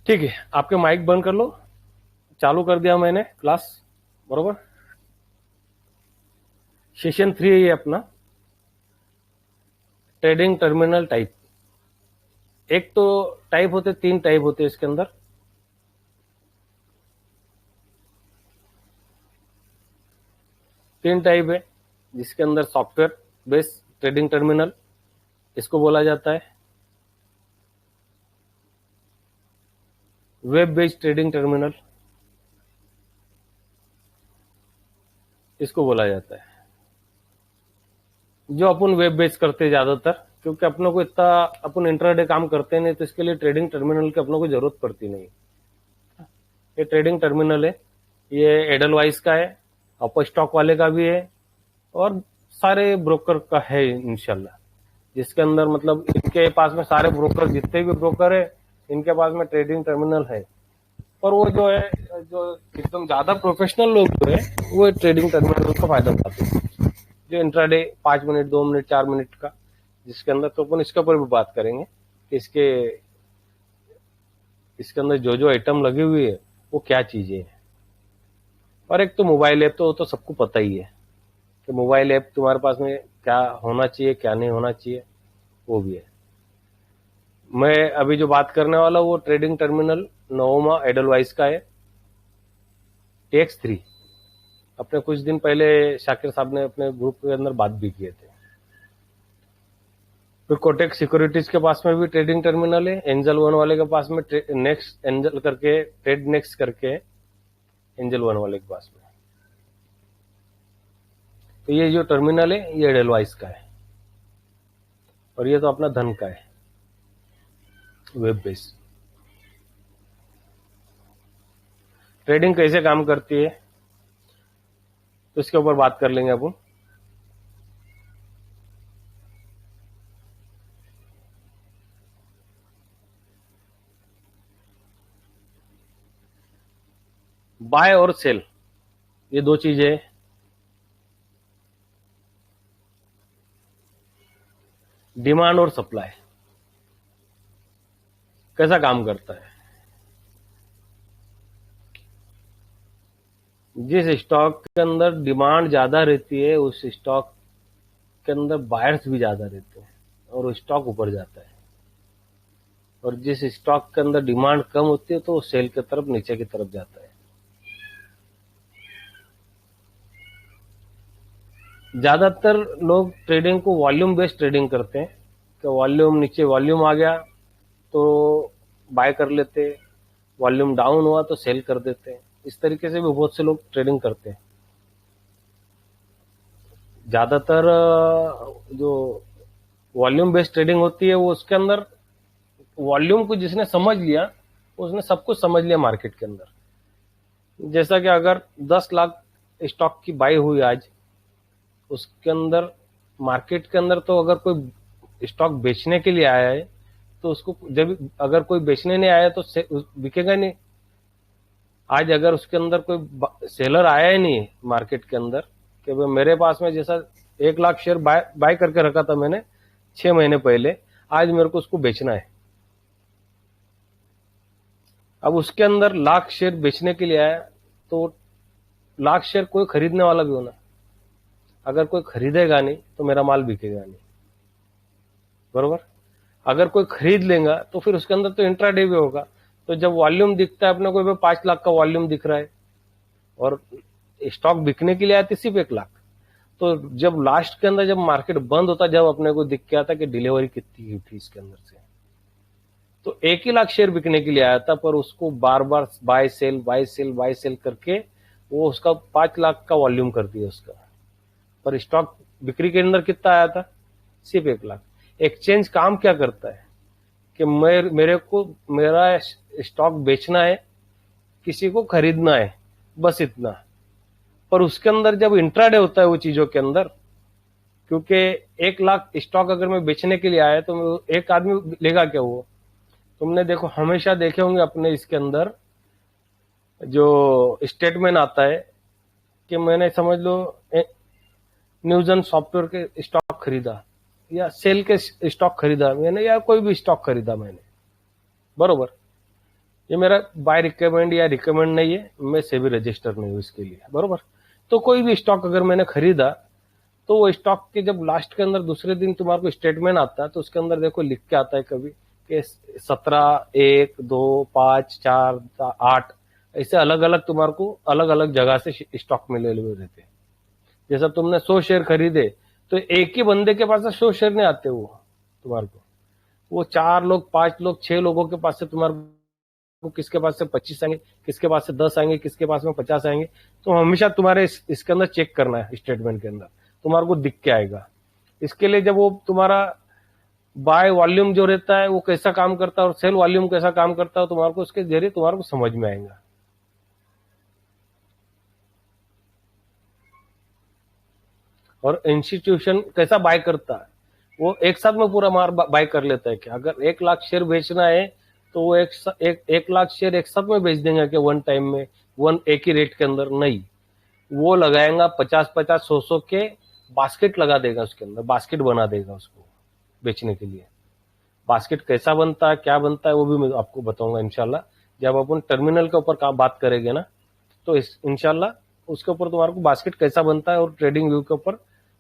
ठीक है, आपके माइक बंद कर लो। चालू कर दिया मैंने क्लास, बरोबर। सेशन 3 है ये अपना, ट्रेडिंग टर्मिनल टाइप। एक तो टाइप होते, 3 टाइप होते हैं इसके अंदर। तीन टाइप है, जिसके अंदर सॉफ्टवेयर बेस्ड ट्रेडिंग टर्मिनल इसको बोला जाता है, वेब बेस्ड ट्रेडिंग टर्मिनल इसको बोला जाता है। जो अपन वेब बेस्ड करते हैं ज्यादातर, क्योंकि अपनों को इतना अपन इंट्राडे काम करते नहीं, तो इसके लिए ट्रेडिंग टर्मिनल की अपनों को जरूरत पड़ती नहीं। ये ट्रेडिंग टर्मिनल है, ये एडलवाइस का है, अपर स्टॉक वाले का भी है, और सारे ब्रोकर का है इंशाल्लाह। जिसके अंदर मतलब इनके पास में सारे ब्रोकर, जितने भी ब्रोकर है इनके पास में ट्रेडिंग टर्मिनल है। पर वो जो है, जो एकदम ज्यादा प्रोफेशनल लोग जो है वो ट्रेडिंग टर्मिनल का फायदा उठाते हैं, जो इंट्राडे 5 मिनट 2 मिनट 4 मिनट का, जिसके अंदर तो अपन इसके ऊपर भी बात करेंगे कि इसके अंदर जो जो आइटम लगी हुई है वो क्या चीजें हैं। और एक तो मोबाइल ऐप, तो सबको पता ही है कि मोबाइल ऐप तुम्हारे पास में क्या होना चाहिए क्या नहीं होना चाहिए, वो भी है। मैं अभी जो बात करने वाला हूँ वो ट्रेडिंग टर्मिनल नोवामा एडलवाइस का है, TX3। अपने कुछ दिन पहले शाकिर साहब ने अपने ग्रुप के अंदर बात भी किए थे। फिर कोटेक सिक्योरिटीज के पास में भी ट्रेडिंग टर्मिनल है, एंजल वन वाले के पास में नेक्स्ट एंजल करके, ट्रेड नेक्स्ट करके एंजल वन वाले के पास में। तो ये जो टर्मिनल है ये एडलवाइस का है, और ये तो अपना धन का है, वेब बेस्ड। ट्रेडिंग कैसे काम करती है तो इसके ऊपर बात कर लेंगे अपन। बाय और सेल, ये दो चीजें हैं। डिमांड और सप्लाई कैसा काम करता है। जिस स्टॉक के अंदर डिमांड ज्यादा रहती है उस स्टॉक के अंदर बायर्स भी ज्यादा रहते हैं और वो स्टॉक ऊपर जाता है, और जिस स्टॉक के अंदर डिमांड कम होती है तो वो सेल की तरफ, नीचे की तरफ जाता है। ज्यादातर लोग ट्रेडिंग को वॉल्यूम बेस्ड ट्रेडिंग करते हैं कि वॉल्यूम नीचे, वॉल्यूम आ गया तो बाय कर लेते, वॉल्यूम डाउन हुआ तो सेल कर देते हैं। इस तरीके से भी बहुत से लोग ट्रेडिंग करते हैं। ज्यादातर जो वॉल्यूम बेस्ड ट्रेडिंग होती है वो उसके अंदर वॉल्यूम को जिसने समझ लिया उसने सब कुछ समझ लिया मार्केट के अंदर। जैसा कि अगर 10 लाख स्टॉक की बाई हुई आज, उसके अंदर मार्केट के अंदर तो अगर कोई स्टॉक बेचने के लिए आया है तो उसको, जब अगर कोई बेचने नहीं आया तो बिकेगा नहीं। आज अगर उसके अंदर कोई सेलर आया ही नहीं मार्केट के अंदर कि भाई मेरे पास में, जैसा 1 लाख शेयर बाय करके रखा था मैंने 6 महीने पहले, आज मेरे को उसको बेचना है। अब उसके अंदर लाख शेयर बेचने के लिए आया तो लाख शेयर कोई खरीदने वाला भी होना, अगर कोई खरीदेगा नहीं तो मेरा माल बिकेगा नहीं, बरोबर। अगर कोई खरीद लेगा तो फिर उसके अंदर तो इंट्राडे भी होगा। तो जब वॉल्यूम दिखता है अपने को 5 लाख का वॉल्यूम दिख रहा है और स्टॉक बिकने के लिए आया थी सिर्फ 1 लाख, तो जब लास्ट के अंदर जब मार्केट बंद होता, जब अपने को दिख के आता कि डिलीवरी कितनी की थी इसके अंदर से, तो 1 ही लाख शेयर बिकने के लिए आया था, पर उसको बार बार buy sell buy sell buy sell करके वो उसका 5 लाख का वॉल्यूम कर दिया उसका। पर स्टॉक बिक्री के अंदर कितना आया था, सिर्फ 1 लाख। एक्सचेंज काम क्या करता है कि मेरे को मेरा स्टॉक बेचना है, किसी को खरीदना है, बस इतना। पर उसके अंदर जब इंट्राडे होता है वो चीजों के अंदर, क्योंकि 1 लाख स्टॉक अगर मैं बेचने के लिए आया तो एक आदमी लेगा क्या? वो तुमने देखो, हमेशा देखे होंगे अपने इसके अंदर जो स्टेटमेंट आता है कि मैंने, समझ लो, न्यूजन सॉफ्टवेयर के स्टॉक खरीदा या सेल के स्टॉक खरीदा मैंने, या कोई भी स्टॉक खरीदा मैंने, बरोबर। ये मेरा बाय रिकमेंड या रिकमेंड नहीं है, मैं सेबी रजिस्टर नहीं हूँ इसके लिए, बरोबर। तो कोई भी स्टॉक अगर मैंने खरीदा तो वो स्टॉक के जब लास्ट के अंदर दूसरे दिन तुम्हारे को स्टेटमेंट आता है तो उसके अंदर देखो लिख के आता है कभी कि 17, 1, 2, 5, 4, 8 ऐसे अलग अलग तुम्हारे को अलग अलग जगह से स्टॉक मिले हुए रहते हैं। जैसा तुमने 100 शेयर खरीदे तो एक ही बंदे के पास से 100 शेयर नहीं आते, वो तुम्हारे को वो 4 लोग 5 लोग 6 लोगों के पास से तुम्हारे को, किसके पास से 25 आएंगे, किसके पास से 10 आएंगे, किसके पास में 50 आएंगे। तो हमेशा तुम्हारे इसके अंदर चेक करना है, स्टेटमेंट के अंदर तुम्हारे को दिख के आएगा। इसके लिए जब वो तुम्हारा बाय वॉल्यूम जो रहता है वो कैसा काम करता है और सेल वॉल्यूम कैसा काम करता है, तुम्हारे को उसके जरिए तुम्हारे को समझ में आएगा। और इंस्टीट्यूशन कैसा बाय करता है, वो एक साथ में पूरा मार बाय कर लेता है। कि अगर 1 लाख शेयर बेचना है तो वो एक लाख शेयर एक साथ में बेच देंगे कि वन टाइम में, वन एक ही रेट के अंदर नहीं। वो लगाएगा 50-50, 100-100 के बास्केट लगा देगा, उसके अंदर बास्केट बना देगा उसको बेचने के लिए। बास्केट कैसा बनता है, क्या बनता है, वो भी मैं आपको बताऊंगा इंशाल्लाह। जब अपन टर्मिनल के ऊपर काम बात करेंगे ना, तो इंशाल्लाह उसके ऊपर तुम्हारे को बास्केट कैसा बनता है और ट्रेडिंग व्यू के ऊपर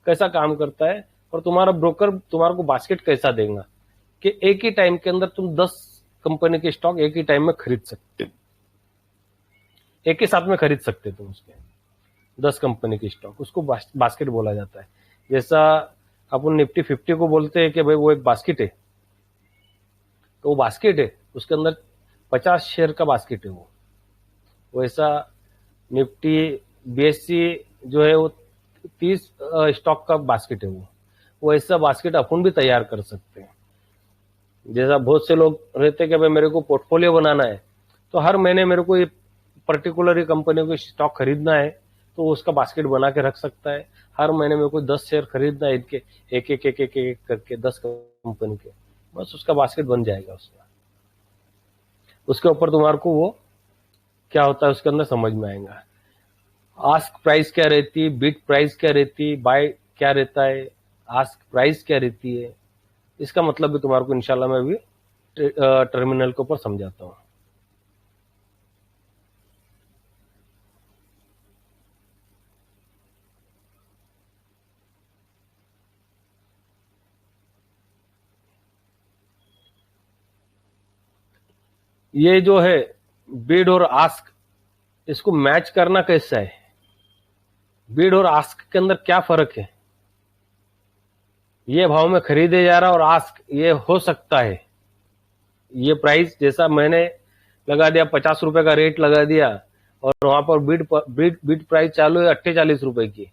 कैसा काम करता है, और तुम्हारा ब्रोकर तुम्हारे को बास्केट कैसा देगा कि एक ही टाइम के अंदर तुम 10 कंपनी के स्टॉक एक ही टाइम में खरीद सकते, एक ही साथ में खरीद सकते तुम उसके 10 कंपनी के स्टॉक, उसको बास्केट बोला जाता है। जैसा अपन निफ्टी 50 को बोलते हैं कि भाई वो एक बास्केट है, तो वो बास्केट है, उसके अंदर 50 शेयर का बास्केट है वो। वैसा निफ्टी बीएससी जो है वो 30 स्टॉक का बास्केट है वो ऐसा बास्केट अपन भी तैयार कर सकते हैं। जैसा बहुत से लोग रहते हैं कि भाई मेरे को पोर्टफोलियो बनाना है, तो हर महीने मेरे को ये पर्टिकुलर कंपनी को स्टॉक खरीदना है, तो वो उसका बास्केट बना के रख सकता है। हर महीने मेरे को 10 शेयर खरीदना है इनके, एक एक एक एक एक करके 10 कंपनी के, बस उसका बास्केट बन जाएगा उसका। उसके ऊपर तुम्हारे को वो क्या होता है उसके अंदर समझ में आएगा। आस्क प्राइस क्या रहती है, बिड प्राइस क्या रहती है, बाय क्या रहता है, आस्क प्राइस क्या रहती है, इसका मतलब भी तुम्हारे को इंशाल्लाह मैं भी टर्मिनल के ऊपर समझाता हूँ। ये जो है बिड और आस्क, इसको मैच करना कैसा है, बिड और आस्क के अंदर क्या फर्क है। ये भाव में खरीदे जा रहा और आस्क ये हो सकता है, ये प्राइस जैसा मैंने लगा दिया 50 रुपए का रेट लगा दिया और वहां पर बिड प्राइस चालू है 48 रुपए की,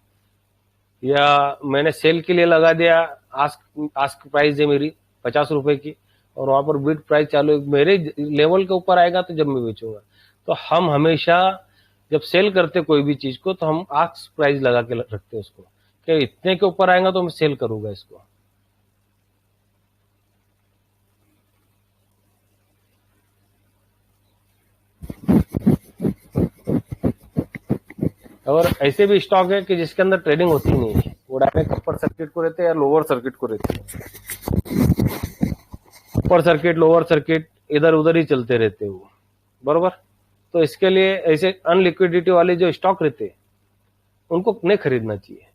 या मैंने सेल के लिए लगा दिया, आस्क आस्क प्राइस है मेरी 50 रुपए की और वहां पर बिड प्राइस चालू है, मेरे लेवल के ऊपर आएगा तो जब मैं बेचूंगा। तो हम हमेशा जब सेल करते कोई भी चीज को तो हम आस्क प्राइस लगा के रखते हैं उसको, कि इतने के ऊपर आएगा तो मैं सेल करूंगा इसको। और ऐसे भी स्टॉक है कि जिसके अंदर ट्रेडिंग होती नहीं है, वो डायरेक्ट अपर सर्किट को रहते हैं या लोअर सर्किट को रहते हैं। अपर सर्किट लोअर सर्किट इधर उधर ही चलते रहते हैं वो, बरोबर। तो इसके लिए ऐसे अनलिक्विडिटी वाले जो स्टॉक रहते हैं उनको नहीं खरीदना चाहिए।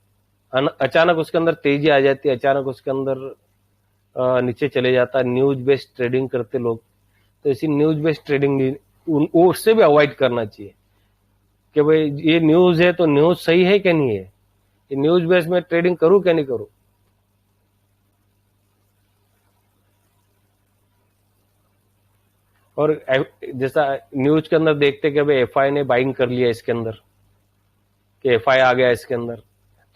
अचानक उसके अंदर तेजी आ जाती है, अचानक उसके अंदर नीचे चले जाता है, न्यूज बेस्ड ट्रेडिंग करते लोग, तो इसी न्यूज बेस्ड ट्रेडिंग उससे भी अवॉइड करना चाहिए कि भाई ये न्यूज है तो न्यूज सही है क्या नहीं है, ये न्यूज बेस में ट्रेडिंग करूं क्या नहीं करूं। और जैसा न्यूज के अंदर देखते कि भाई एफआई ने बाइंग कर लिया इसके अंदर, कि एफआई आ गया इसके अंदर,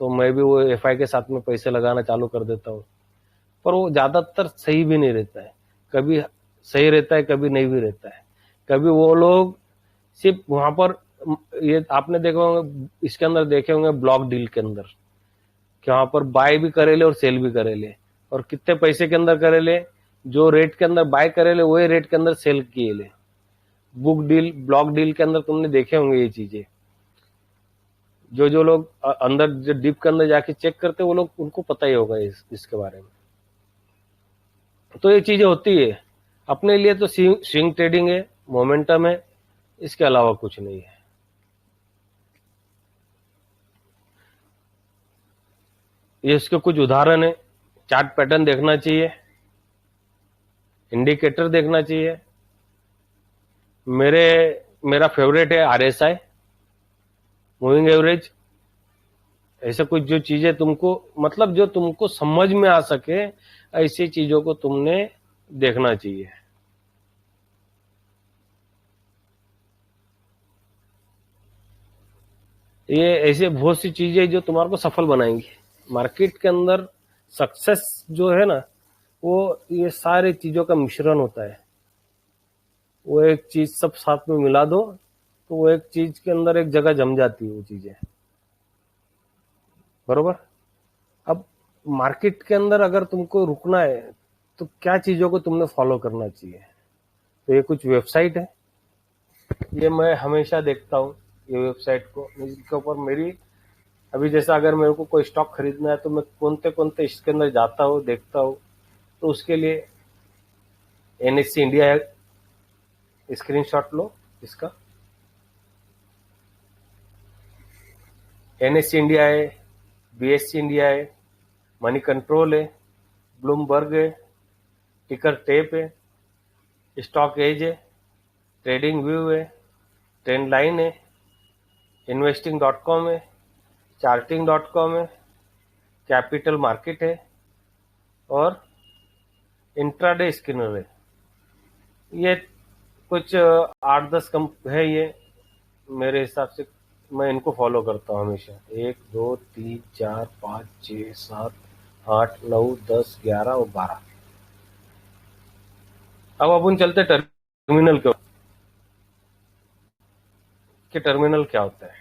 तो मैं भी वो एफआई के साथ में पैसे लगाना चालू कर देता हूँ। पर वो ज्यादातर सही भी नहीं रहता है, कभी सही रहता है कभी नहीं भी रहता है। कभी वो लोग सिर्फ वहां पर, ये आपने देखा होंगे इसके अंदर देखे होंगे ब्लॉक डील के अंदर कि वहां पर बाय भी करेले और सेल भी करेले, और कितने पैसे के अंदर करेले, जो रेट के अंदर बाय करेले वही रेट के अंदर सेल किए ले। बुक डील ब्लॉक डील के अंदर तुमने देखे होंगे ये चीजें। जो जो लोग अंदर जो डीप के अंदर जाके चेक करते वो लोग, उनको पता ही होगा इसके बारे में। तो ये चीजें होती है। अपने लिए तो स्विंग ट्रेडिंग है, मोमेंटम है, इसके अलावा कुछ नहीं है। ये इसके कुछ उदाहरण है। चार्ट पैटर्न देखना चाहिए, इंडिकेटर देखना चाहिए। मेरा फेवरेट है आरएसआई, मूविंग एवरेज। ऐसे कुछ जो चीजें तुमको मतलब जो तुमको समझ में आ सके, ऐसी चीजों को तुमने देखना चाहिए। ये ऐसे बहुत सी चीजें जो तुम्हारे को सफल बनाएंगी मार्केट के अंदर। सक्सेस जो है ना, वो ये सारी चीजों का मिश्रण होता है। वो एक चीज सब साथ में मिला दो तो वो एक चीज के अंदर एक जगह जम जाती है वो चीजें, बरोबर। अब मार्केट के अंदर अगर तुमको रुकना है तो क्या चीजों को तुमने फॉलो करना चाहिए। तो ये कुछ वेबसाइट है, ये मैं हमेशा देखता हूँ ये वेबसाइट को, इसके ऊपर मेरी अभी जैसा अगर मेरे को कोई स्टॉक खरीदना है तो मैं कौनते कौनते इसके अंदर जाता हूँ, देखता हूँ। तो उसके लिए एनएससी इंडिया है, स्क्रीनशॉट लो इसका। एनएससी इंडिया है, बीएससी इंडिया है, मनी कंट्रोल है, ब्लूमबर्ग है, टिकर टेप है, स्टॉक एज है, ट्रेडिंग व्यू है, ट्रेंड लाइन है, इन्वेस्टिंग.com है, चार्टिंग.com है, कैपिटल मार्केट है और इंट्राडे स्कैनर है। ये कुछ 8-10 कंप है ये, मेरे हिसाब से मैं इनको फॉलो करता हूँ हमेशा। 1 2 3 4 5 6 7 8 9 10 11 और 12। अब अपन चलते टर्मिनल के टर्मिनल क्या होता है।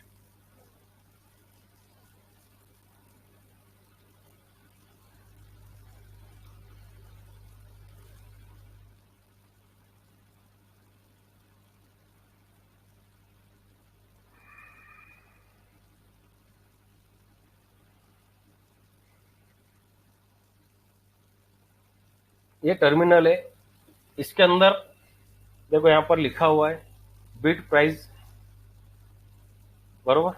ये टर्मिनल है, इसके अंदर देखो यहां पर लिखा हुआ है बिड प्राइस, बरोबर।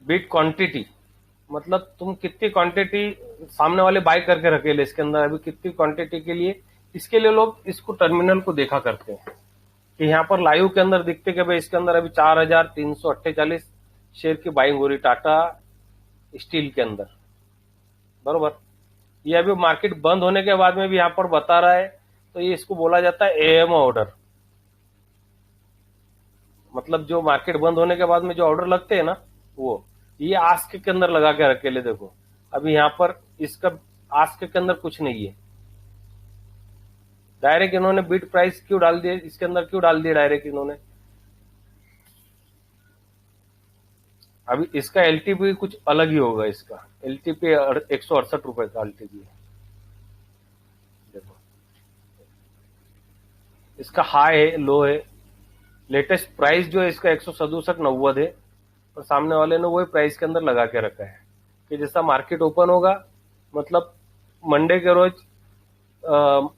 बिड क्वांटिटी मतलब तुम कितनी क्वांटिटी सामने वाले बाय करके रखेले इसके अंदर, अभी कितनी क्वांटिटी के लिए, इसके लिए लोग इसको टर्मिनल को देखा करते हैं कि यहाँ पर लाइव के अंदर दिखते कि भाई इसके अंदर अभी 4,348 शेयर की बाइंग हो रही टाटा स्टील के अंदर, बरोबर। ये अभी मार्केट बंद होने के बाद में भी यहाँ पर बता रहा है, तो ये इसको बोला जाता है एएम ऑर्डर। मतलब जो मार्केट बंद होने के बाद में जो ऑर्डर लगते हैं ना, वो ये आस्क के अंदर लगा के रखे ले। देखो अभी यहाँ पर इसका आस्क के अंदर कुछ नहीं है, डायरेक्ट इन्होंने बिड प्राइस क्यों डाल दिए इसके अंदर, क्यों डाल दिया डायरेक्ट इन्होंने। अभी इसका एलटीपी कुछ अलग ही होगा, इसका एलटीपी 168 रुपए का एलटीपी है। देखो इसका हाई है, लो है, लेटेस्ट प्राइस जो है इसका 167.90 है, और सामने वाले ने वही प्राइस के अंदर लगा के रखा है कि जैसा मार्केट ओपन होगा, मतलब मंडे के रोज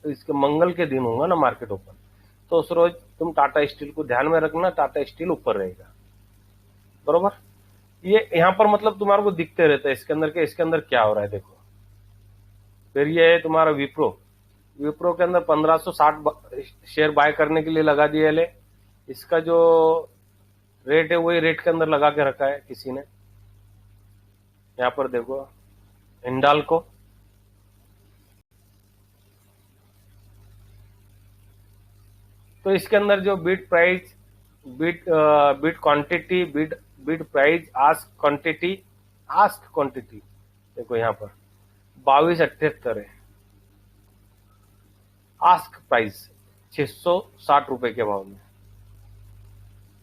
इसके मंगल के दिन होगा ना मार्केट ओपन, तो उस रोज तुम टाटा स्टील को ध्यान में रखना, टाटा स्टील ऊपर रहेगा, बरोबर। ये यहाँ पर मतलब तुम्हारे को दिखते रहता है इसके अंदर के इसके अंदर क्या हो रहा है। देखो फिर ये है तुम्हारा विप्रो, विप्रो के अंदर 1560 शेयर बाय करने के लिए लगा दिया ले, इसका जो रेट है वही रेट के अंदर लगा के रखा है किसी ने। यहाँ पर देखो हिंडाल्को, तो इसके अंदर जो bid price, bid quantity, bid price, ask quantity, ask quantity देखो यहाँ पर 2278 है, आस्क प्राइस 660 रुपए के भाव में।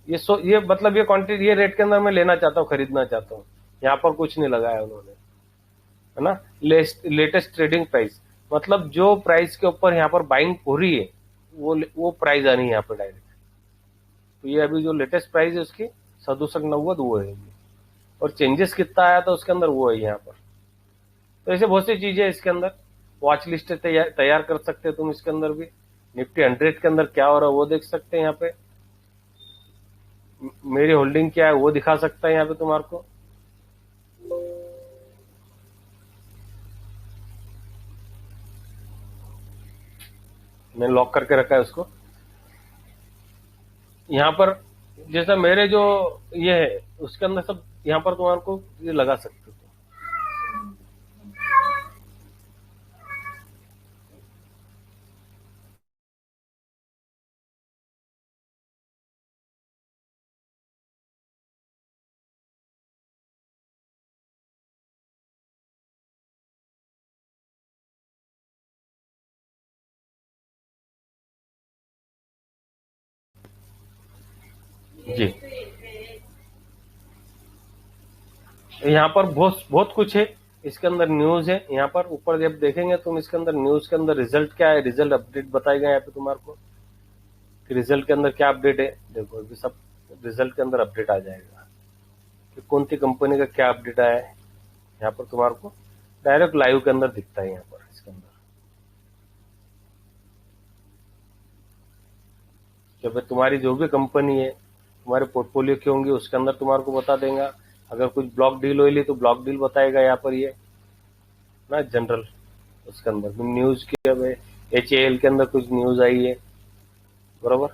ये मतलब ये क्वांटिटी, ये रेट के अंदर मैं लेना चाहता हूँ, खरीदना चाहता हूँ। यहाँ पर कुछ नहीं लगाया उन्होंने, है ना। लेटेस्ट ट्रेडिंग प्राइस मतलब जो प्राइस के ऊपर यहाँ पर बाइंग हो रही है वो प्राइस आनी है यहाँ पर डायरेक्ट। तो ये अभी जो लेटेस्ट प्राइस है उसकी 67.90 वो है, और चेंजेस कितना आया था उसके अंदर वो है यहाँ पर। तो ऐसे बहुत सी चीजें इसके अंदर, वॉच लिस्ट तैयार कर सकते हो तुम इसके अंदर भी। निफ्टी 100 के अंदर क्या हो रहा है वो देख सकते हैं यहाँ पे। मेरी होल्डिंग क्या है वो दिखा सकता है यहाँ पे तुम्हारे को। मैंने लॉक करके रखा है उसको। यहाँ पर जैसा मेरे जो ये है उसके अंदर सब यहाँ पर तुम्हारे को ये लगा सकते हो। जी, यहाँ पर बहुत बहुत कुछ है इसके अंदर। न्यूज है यहाँ पर ऊपर जब देखेंगे तुम इसके अंदर न्यूज के अंदर रिजल्ट क्या है, रिजल्ट अपडेट बताएगा यहाँ पे तुम्हारे को कि रिजल्ट के अंदर क्या अपडेट है। देखो अभी सब रिजल्ट के अंदर अपडेट आ जाएगा कि कौन सी कंपनी का क्या अपडेट आया है। यहाँ पर तुम्हारे को डायरेक्ट लाइव के अंदर दिखता है यहाँ पर इसके अंदर कि भाई तुम्हारी जो भी कंपनी है तुम्हारे पोर्टफोलियो की होंगी उसके अंदर तुम्हारे को बता देगा। अगर कुछ ब्लॉक डील हुई तो ब्लॉक डील बताएगा यहाँ पर ये ना जनरल। उसके अंदर न्यूज की अब HAL के अंदर कुछ न्यूज आई है बरोबर,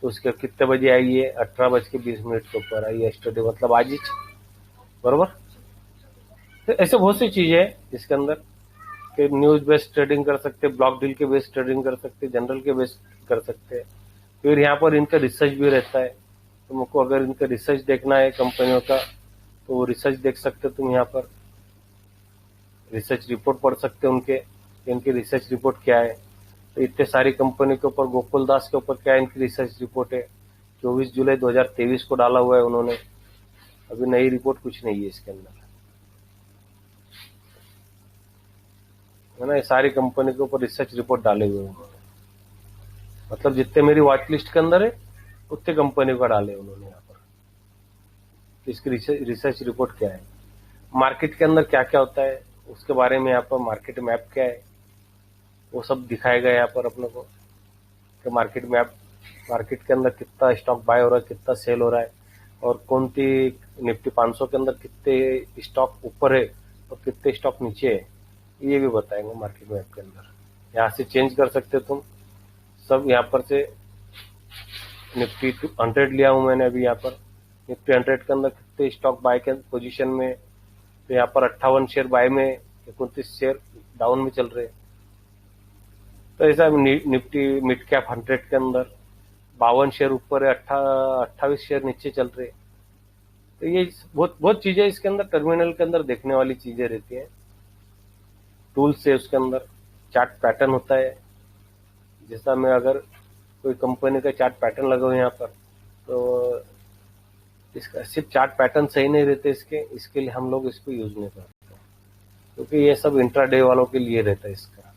तो उसके कितने बजे आई है, 18:20 के ऊपर आई है स्टडी, मतलब आज ही बरोबर। तो ऐसे बहुत सी चीजें हैं इसके अंदर कि न्यूज बेस्ड ट्रेडिंग कर सकते, ब्लॉक डील के बेस्ड ट्रेडिंग कर सकते, जनरल के बेस्ड कर सकते हैं। फिर यहाँ पर इनका रिसर्च भी रहता है। तुमको अगर इनका रिसर्च देखना है कंपनियों का तो वो रिसर्च देख सकते हो तुम। यहाँ पर रिसर्च रिपोर्ट पढ़ सकते हो उनके, इनकी रिसर्च रिपोर्ट क्या है। तो इतने सारी कंपनी के ऊपर गोकुल दास के ऊपर क्या इनकी रिसर्च रिपोर्ट है, 24 जुलाई 2023 को डाला हुआ है उन्होंने। अभी नई रिपोर्ट कुछ नहीं है इसके अंदर, है ना। ये सारी कंपनी के ऊपर रिसर्च रिपोर्ट डाले हुए हैं उन्होंने, मतलब जितने मेरी वॉच लिस्ट के अंदर है उतने कंपनी का डाले उन्होंने यहाँ पर। इसकी रिसर्च रिपोर्ट क्या है, मार्केट के अंदर क्या क्या होता है उसके बारे में यहाँ पर मार्केट मैप क्या है वो सब दिखाएगा यहाँ पर अपने को कि मार्केट मैप, मार्केट के अंदर कितना स्टॉक बाय हो रहा है, कितना सेल हो रहा है, और कौन सी निफ्टी 500 के अंदर कितने स्टॉक ऊपर है और कितने स्टॉक नीचे है, ये भी बताएंगे मार्केट मैप के अंदर। यहाँ से चेंज कर सकते हो तुम सब। यहाँ पर से निफ्टी 100 लिया हूं मैंने अभी। यहाँ पर निफ्टी 100 के अंदर कितने स्टॉक बाय के पोजीशन में, तो यहाँ पर 58 शेयर बाय में, 29 शेयर डाउन में चल रहे हैं। तो ऐसा निफ्टी मिड कैप 100 के अंदर 52 शेयर ऊपर है, 28 शेयर नीचे चल रहे हैं। तो ये बहुत बहुत चीजें इसके अंदर टर्मिनल के अंदर देखने वाली चीजें रहती हैं। टूल्स है उसके अंदर, चार्ट पैटर्न होता है। जैसा मैं अगर कोई कंपनी का चार्ट पैटर्न लगाऊं यहाँ पर, तो इसका सिर्फ चार्ट पैटर्न सही नहीं रहते इसके, इसके लिए हम लोग इसको यूज नहीं करते क्योंकि ये सब इंट्राडे वालों के लिए रहता है इसका,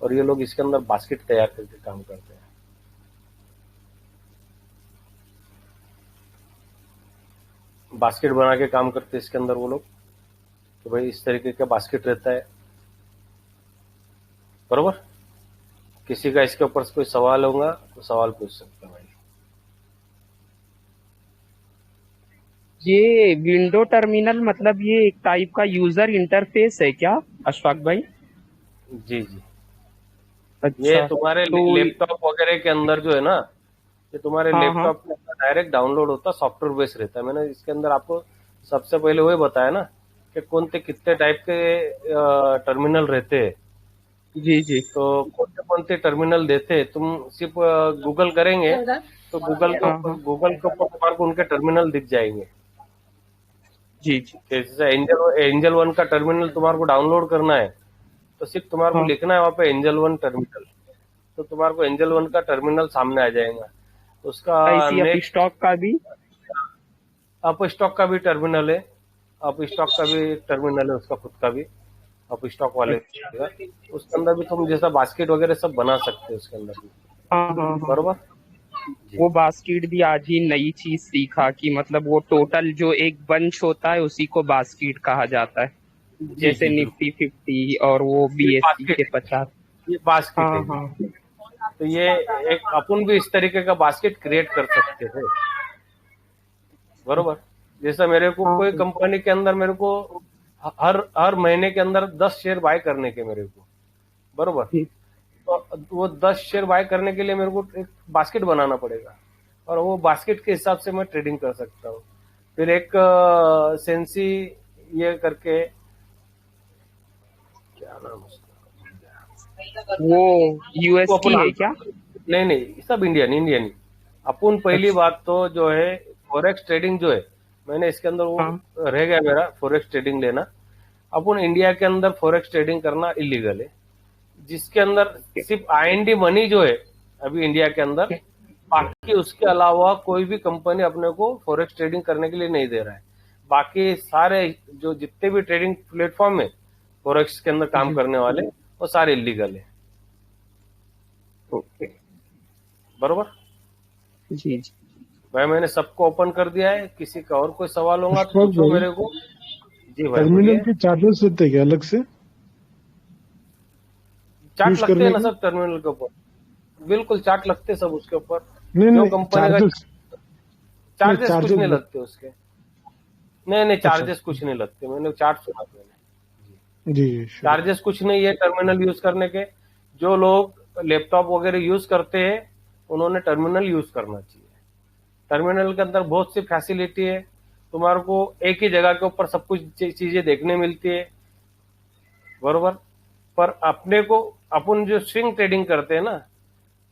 और ये लोग इसके अंदर बास्केट तैयार करके काम करते हैं। बास्केट बना के काम करते हैं इसके अंदर वो लोग, तो भाई इस तरीके का बास्केट रहता है बरोबर। किसी का इसके ऊपर से कोई सवाल होगा तो सवाल पूछ सकते हैं भाई। ये विंडो टर्मिनल मतलब ये एक टाइप का यूजर इंटरफेस है क्या अशफाक भाई? जी जी, ये अच्छा तुम्हारे तो लैपटॉप वगैरह के अंदर जो है ना, ये तुम्हारे हाँ हाँ लैपटॉप के अंदर डायरेक्ट डाउनलोड होता है, सॉफ्टवेयर बेस रहता है। मैंने इसके अंदर आपको सबसे पहले वही बताया ना कि कौन से कितने टाइप के टर्मिनल रहते हैं। जी जी तो कौन से टर्मिनल देते हैं तुम सिर्फ गूगल करेंगे तो हाँ हाँ गूगल के ऊपर तुम्हारे को उनके टर्मिनल दिख जाएंगे। जी जी जैसे एंजल वन का टर्मिनल तुम्हारे को डाउनलोड करना है तो सिर्फ तुम्हारे को हाँ लिखना है वहाँ पे एंजल वन टर्मिनल, तो तुम्हारे को एंजल वन का टर्मिनल सामने आ जाएगा। उसका ऐसी अप नेक्स्ट स्टॉक का भी। अप स्टॉक का भी टर्मिनल है, अप स्टॉक का भी टर्मिनल है उसका खुद का भी, अप स्टॉक वाले अच्छा का। उसके अंदर भी तुम जैसा बास्केट वगैरह सब बना सकते हो उसके अंदर भी हाँ हाँ हाँ बरोबर। जी वो बास्केट भी आज ही नई चीज सीखा कि मतलब वो टोटल जो एक बंच होता है उसी को बास्केट कहा जाता है। जी जैसे जी निफ्टी बिल्कुल, 50 और वो ये BSE बास्केट के है, 50। ये बास्केट हाँ है जी। हाँ तो ये एक अपन भी इस तरीके का बास्केट क्रिएट कर सकते हैं, बरोबर। जैसा मेरे को हाँ कोई कंपनी के अंदर मेरे को हर हर महीने के अंदर 10 शेयर बाय करने के मेरे को, बरोबर। जी तो वो 10 शेयर बाय करने के लिए मेरे को एक बास्केट बनाना पड़ेगा, और वो बास्केट के हिसाब से मैं ट्रेडिंग कर सकता हूँ। फिर एक सेंसी ये करके, क्या नाम है उसका, वो वो यूएस की अपन, है क्या? नहीं नहीं, सब इंडियन इंडियन ही। अपन पहली अच्छा बात तो जो है फॉरेक्स ट्रेडिंग जो है, मैंने इसके अंदर वो हाँ रह गया मेरा फॉरेक्स ट्रेडिंग लेना। अपन इंडिया के अंदर फॉरेक्स ट्रेडिंग करना इलीगल है, जिसके अंदर सिर्फ आईएनडी मनी जो है अभी इंडिया के अंदर, बाकी उसके अलावा कोई भी कंपनी अपने को फॉरेक्स ट्रेडिंग करने के लिए नहीं दे रहा है। बाकी सारे जो जितने भी ट्रेडिंग प्लेटफॉर्म है फॉरेक्स के अंदर काम करने वाले, वो सारे इलीगल है, ओके बरोबर। जी जी। भाई मैंने सबको ओपन कर दिया है, किसी का और कोई सवाल होगा तो पुष्पक पूछो भाई, मेरे को। जी भाई टर्मिनल बोलिए। के चार्जेस होते हैं क्या अलग से चार्ट यूज लगते हैं करने ना के? सब टर्मिनल के ऊपर, बिल्कुल चार्ट लगते हैं सब उसके ऊपर। नहीं जो नहीं, कंपनी का चार्जेस। नहीं, चार्जेस कुछ चार्जेस। नहीं लगते उसके, नहीं नहीं अच्छा, चार्जेस कुछ नहीं लगते, मैंने चार्ट सुना था मैंने। जी जी शुरू। चार्जेस कुछ नहीं है टर्मिनल यूज करने के। जो लोग लैपटॉप वगैरह यूज करते हैं उन्होंने टर्मिनल यूज करना चाहिए। टर्मिनल के अंदर बहुत सी फैसिलिटी है, तुम्हारे को एक ही जगह के ऊपर सब कुछ चीजें देखने मिलती है, बरोबर। पर अपने को, अपन जो स्विंग ट्रेडिंग करते हैं ना,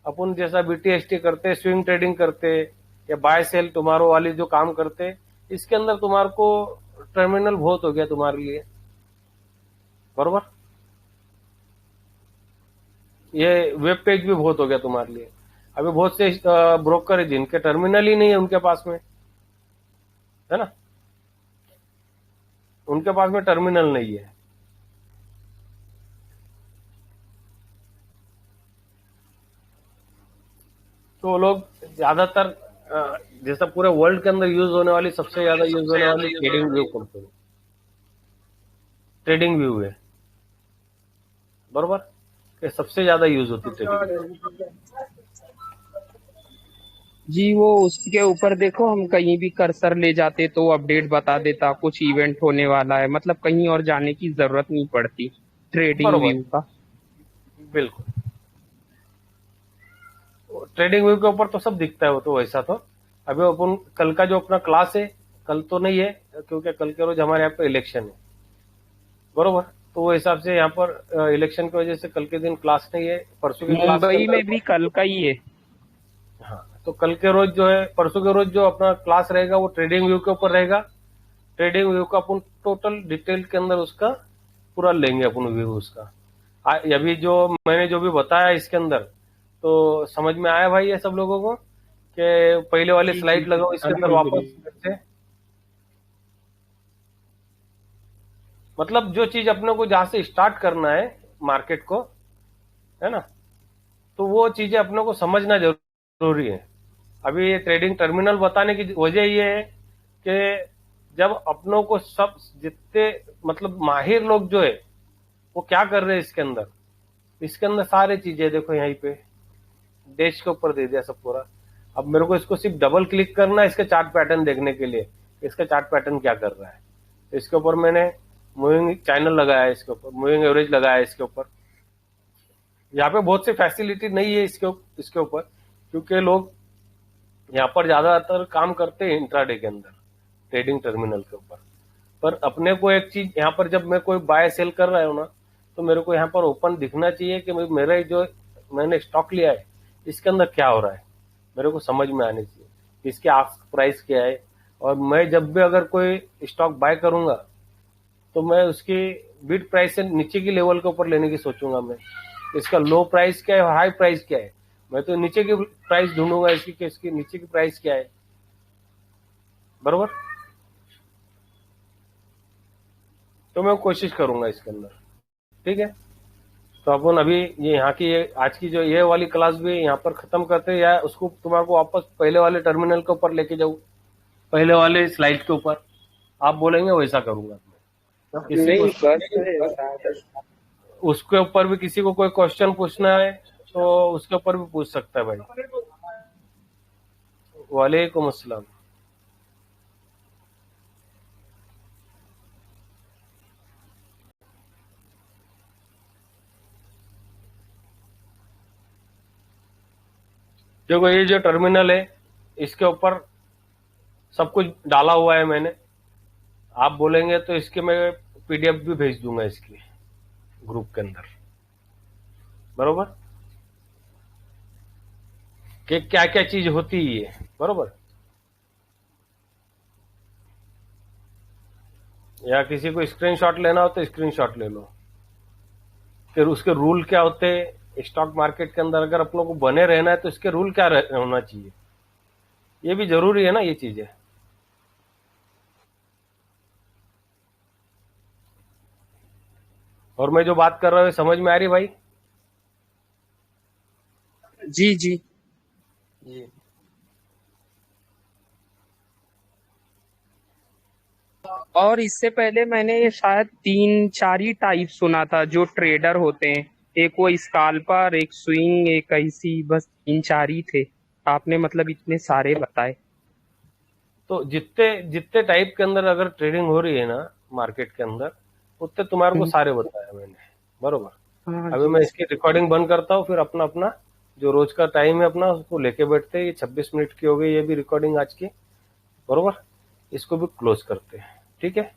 अपन जैसा बीटीएसटी करते हैं, स्विंग ट्रेडिंग करते हैं, या बाय सेल तुम्हारो वाली जो काम करते हैं, इसके अंदर तुम्हारे को टर्मिनल बहुत हो गया तुम्हारे लिए, बरोबर। ये वेब पेज भी बहुत हो गया तुम्हारे लिए। अभी बहुत से ब्रोकर है जिनके टर्मिनल ही नहीं है उनके पास में, है ना, उनके पास में टर्मिनल नहीं है। तो वो लोग ज्यादातर जैसा पूरे वर्ल्ड के अंदर यूज होने वाली, सबसे ज्यादा यूज होने वाली trading view company, trading view है, बरोबर। कि सबसे ज्यादा यूज होती ट्रेडिंग। जी वो उसके ऊपर देखो, हम कहीं भी कर्सर ले जाते तो अपडेट बता देता कुछ इवेंट होने वाला है, मतलब कहीं और जाने की जरूरत नहीं पड़ती ट्रेडिंग बरोबर, व्यू का। बिल्कुल। ट्रेडिंग व्यू के ऊपर तो सब दिखता है, वो तो वैसा तो। अभी अपन कल का जो अपना क्लास है, कल तो नहीं है क्योंकि कल के रोज हमारे यहाँ पे इलेक्शन है, बरोबर। तो वो हिसाब से यहाँ पर इलेक्शन की वजह से कल के दिन क्लास नहीं है, परसों की क्लास के मुंबई में अंदर। भी कल का ही है। हाँ, तो कल के रोज जो है, परसों के रोज जो अपना क्लास रहेगा वो ट्रेडिंग व्यू के ऊपर रहेगा। ट्रेडिंग व्यू का अपन टोटल डिटेल के अंदर उसका पूरा लेंगे अपन व्यू उसका। अभी जो मैंने जो भी बताया इसके अंदर, तो समझ में आया भाई ये सब लोगों को, कि पहले वाली जी जी स्लाइड जी लगाओ इसके अंदर वापस अल्हम्दुलिल्लाह। से। मतलब जो चीज अपने को जहां से स्टार्ट करना है मार्केट को, है ना, तो वो चीजें अपने को समझना जरूरी है। अभी ये ट्रेडिंग टर्मिनल बताने की वजह ये है कि जब अपनों को सब जितने मतलब माहिर लोग जो है वो क्या कर रहे हैं इसके अंदर, इसके अंदर सारे चीजें देखो यहीं पे देश के ऊपर दे दिया सब पूरा। अब मेरे को इसको सिर्फ डबल क्लिक करना है इसके चार्ट पैटर्न देखने के लिए, इसका चार्ट पैटर्न क्या कर रहा है। तो इसके ऊपर मैंने मूविंग चैनल लगाया है, इसके ऊपर मूविंग एवरेज लगाया है इसके ऊपर। यहाँ पे बहुत सी फैसिलिटी नहीं है इसके ऊपर, क्योंकि लोग यहाँ पर ज्यादातर काम करते हैं इंट्राडे के अंदर, ट्रेडिंग टर्मिनल के ऊपर। पर अपने को एक चीज यहाँ पर, जब मैं कोई बाय सेल कर रहा हूँ ना, तो मेरे को यहाँ पर ओपन दिखना चाहिए कि मेरा जो मैंने स्टॉक लिया है इसके अंदर क्या हो रहा है, मेरे को समझ में आनी चाहिए इसके आस्क प्राइस क्या है। और मैं जब भी अगर कोई स्टॉक बाय करूंगा तो मैं उसकी बिड प्राइस से नीचे की लेवल के ऊपर लेने की सोचूंगा मैं। इसका लो प्राइस क्या है, हाई प्राइस क्या है, मैं तो नीचे की प्राइस ढूंढूंगा इसकी कि इसकी नीचे की प्राइस क्या है, बरोबर। तो मैं कोशिश करूंगा इसके अंदर, ठीक है। तो अपन अभी ये यहाँ की ये आज की जो ये वाली क्लास भी यहाँ पर खत्म करते हैं, या उसको तुम्हारे को वापस पहले वाले टर्मिनल के ऊपर लेके जाऊँ, पहले वाले स्लाइड के ऊपर आप बोलेंगे वैसा करूंगा मैं। किसी को नहीं बस है, साथ है। उसके ऊपर भी किसी को कोई क्वेश्चन पूछना है तो उसके ऊपर भी पूछ सकता है भाई। वालेकुम अस्सलाम। देखो ये जो टर्मिनल है इसके ऊपर सब कुछ डाला हुआ है मैंने। आप बोलेंगे तो इसके मैं पीडीएफ भी भेज दूंगा इसकी ग्रुप के अंदर, बरोबर, कि क्या क्या चीज होती है ये, बरोबर। या किसी को स्क्रीनशॉट लेना हो तो स्क्रीनशॉट ले लो, फिर उसके रूल क्या होते हैं स्टॉक मार्केट के अंदर। अगर अपनों को बने रहना है तो इसके रूल क्या होना चाहिए, ये भी जरूरी है ना ये चीजें। और मैं जो बात कर रहा हूँ समझ में आ रही भाई? जी जी। जी। और इससे पहले मैंने ये शायद 3-4 ही टाइप सुना था जो ट्रेडर होते हैं। एक वो स्काल्पर, एक स्विंग, एक ऐसी, बस 3-4 ही थे। आपने मतलब इतने सारे बताए। तो जितने जितने टाइप के अंदर अगर ट्रेडिंग हो रही है ना मार्केट के अंदर, उतने तुम्हारे को सारे बताया मैंने, बरोबर। हाँ अभी जी। मैं इसकी रिकॉर्डिंग बंद करता हूँ, फिर अपना अपना जो रोज का टाइम है अपना उसको लेके बैठते हैं। ये 26 मिनट की हो गई ये भी रिकॉर्डिंग आज की, बरोबर। इसको भी क्लोज करते हैं, ठीक है।